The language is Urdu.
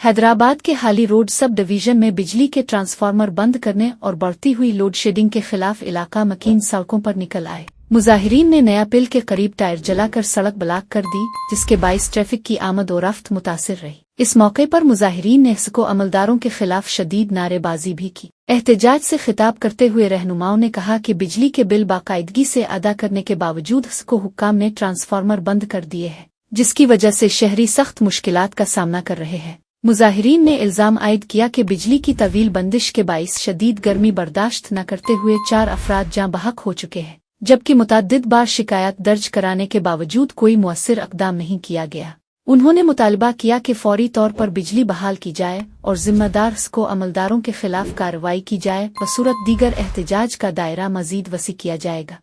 حیدرآباد کے حالی روڈ سب ڈویژن میں بجلی کے ٹرانسفارمر بند کرنے اور بڑھتی ہوئی لوڈ شیڈنگ کے خلاف علاقہ مکین سڑکوں پر نکل آئے۔ مظاہرین نے نیا پل کے قریب ٹائر جلا کر سڑک بلاک کر دی، جس کے باعث ٹریفک کی آمد و رفت متاثر رہی۔ اس موقع پر مظاہرین نے سکو عملداروں کے خلاف شدید نعرے بازی بھی کی۔ احتجاج سے خطاب کرتے ہوئے رہنماؤں نے کہا کہ بجلی کے بل باقاعدگی سے ادا کرنے کے باوجود سکو حکام نے ٹرانسفارمر بند کر دیے ہیں، جس کی وجہ سے شہری سخت مشکلات کا سامنا کر رہے ہیں۔ مظاہرین نے الزام عائد کیا کہ بجلی کی طویل بندش کے باعث شدید گرمی برداشت نہ کرتے ہوئے 4 افراد جاں بحق ہو چکے ہیں، جبکہ متعدد بار شکایات درج کرانے کے باوجود کوئی مؤثر اقدام نہیں کیا گیا۔ انہوں نے مطالبہ کیا کہ فوری طور پر بجلی بحال کی جائے اور ذمہ دار سکو عملداروں کے خلاف کارروائی کی جائے، بصورت دیگر احتجاج کا دائرہ مزید وسیع کیا جائے گا۔